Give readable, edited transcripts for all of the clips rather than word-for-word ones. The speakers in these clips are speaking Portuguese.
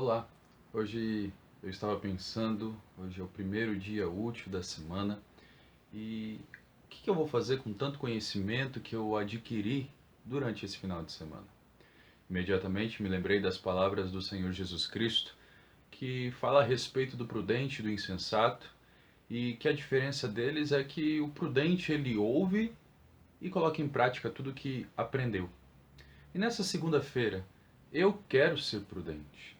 Olá, hoje eu estava pensando, hoje é o primeiro dia útil da semana e o que eu vou fazer com tanto conhecimento que eu adquiri durante esse final de semana? Imediatamente me lembrei das palavras do Senhor Jesus Cristo, que fala a respeito do prudente e do insensato e que a diferença deles é que o prudente ele ouve e coloca em prática tudo o que aprendeu. E nessa segunda-feira, eu quero ser prudente.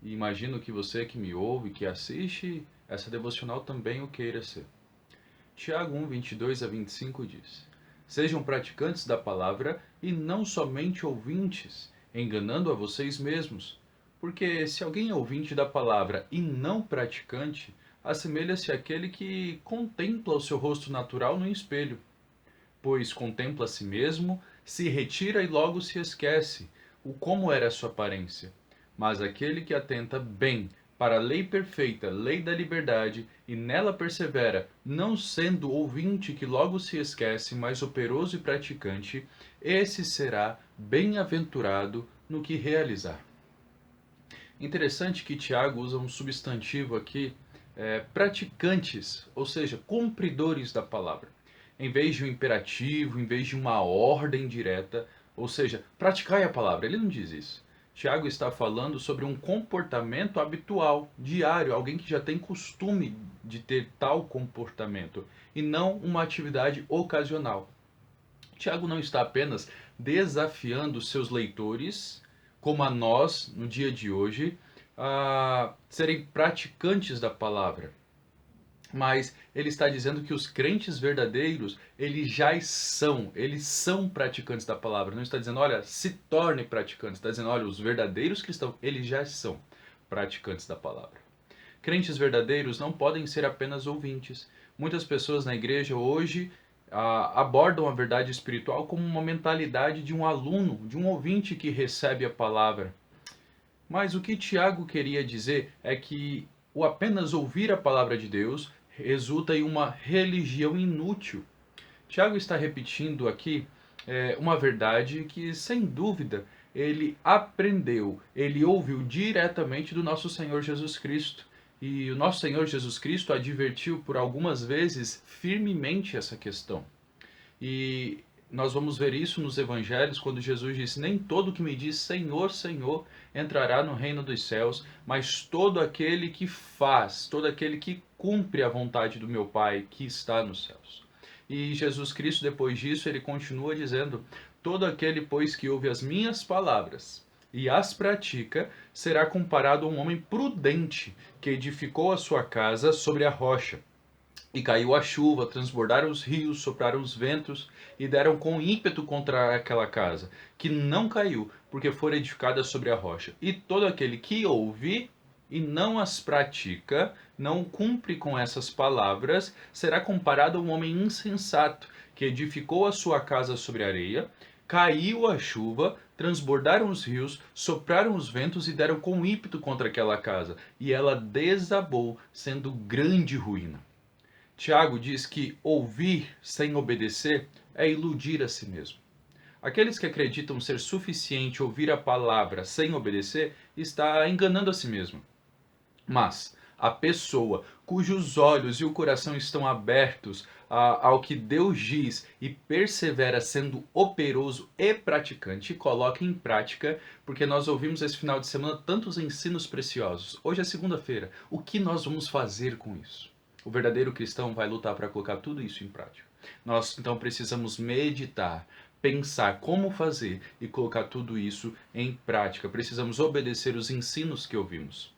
E imagino que você que me ouve, que assiste essa devocional também o queira ser. Tiago 1, 22 a 25 diz: Sejam praticantes da palavra e não somente ouvintes, enganando a vocês mesmos. Porque se alguém é ouvinte da palavra e não praticante, assemelha-se àquele que contempla o seu rosto natural no espelho, pois contempla a si mesmo, se retira e logo se esquece o como era a sua aparência. Mas aquele que atenta bem para a lei perfeita, lei da liberdade, e nela persevera, não sendo ouvinte que logo se esquece, mas operoso e praticante, esse será bem-aventurado no que realizar. Interessante que Tiago usa um substantivo aqui, praticantes, ou seja, cumpridores da palavra. Em vez de um imperativo, em vez de uma ordem direta, ou seja, praticai a palavra. Ele não diz isso. Tiago está falando sobre um comportamento habitual, diário, alguém que já tem costume de ter tal comportamento, e não uma atividade ocasional. Tiago não está apenas desafiando seus leitores, como a nós no dia de hoje, a serem praticantes da palavra. Mas ele está dizendo que os crentes verdadeiros, eles são praticantes da palavra. Não está dizendo, olha, se torne praticante. Está dizendo, olha, os verdadeiros cristãos, eles já são praticantes da palavra. Crentes verdadeiros não podem ser apenas ouvintes. Muitas pessoas na igreja hoje abordam a verdade espiritual como uma mentalidade de um aluno, de um ouvinte que recebe a palavra. Mas o que Tiago queria dizer é que o apenas ouvir a palavra de Deus resulta em uma religião inútil. Tiago está repetindo aqui uma verdade que, sem dúvida, ele aprendeu, ele ouviu diretamente do nosso Senhor Jesus Cristo. E o nosso Senhor Jesus Cristo advertiu por algumas vezes firmemente essa questão. E nós vamos ver isso nos evangelhos, quando Jesus disse: Nem todo que me diz Senhor, Senhor entrará no reino dos céus, mas todo aquele que faz, todo aquele que cumpre a vontade do meu Pai que está nos céus. E Jesus Cristo, depois disso, ele continua dizendo: Todo aquele, pois, que ouve as minhas palavras e as pratica, será comparado a um homem prudente que edificou a sua casa sobre a rocha. E caiu a chuva, transbordaram os rios, sopraram os ventos e deram com ímpeto contra aquela casa, que não caiu, porque fora edificada sobre a rocha. E todo aquele que ouve e não as pratica, não cumpre com essas palavras, será comparado a um homem insensato, que edificou a sua casa sobre a areia, caiu a chuva, transbordaram os rios, sopraram os ventos e deram com ímpeto contra aquela casa, e ela desabou, sendo grande ruína. Tiago diz que ouvir sem obedecer é iludir a si mesmo. Aqueles que acreditam ser suficiente ouvir a palavra sem obedecer está enganando a si mesmo. Mas a pessoa cujos olhos e o coração estão abertos ao que Deus diz e persevera sendo operoso e praticante, e coloca em prática, porque nós ouvimos esse final de semana tantos ensinos preciosos. Hoje é segunda-feira. O que nós vamos fazer com isso? O verdadeiro cristão vai lutar para colocar tudo isso em prática. Nós então precisamos meditar, pensar como fazer e colocar tudo isso em prática. Precisamos obedecer os ensinos que ouvimos.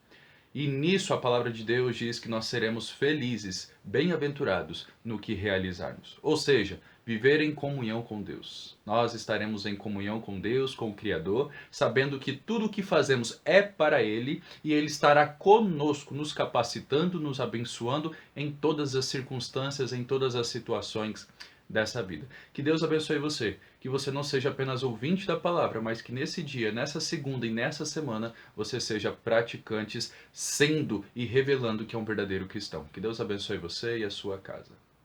E nisso a palavra de Deus diz que nós seremos felizes, bem-aventurados no que realizarmos. Ou seja, viver em comunhão com Deus. Nós estaremos em comunhão com Deus, com o Criador, sabendo que tudo o que fazemos é para Ele e Ele estará conosco, nos capacitando, nos abençoando em todas as circunstâncias, em todas as situações dessa vida. Que Deus abençoe você, que você não seja apenas ouvinte da palavra, mas que nesse dia, nessa segunda e nessa semana, você seja praticantes, sendo e revelando que é um verdadeiro cristão. Que Deus abençoe você e a sua casa.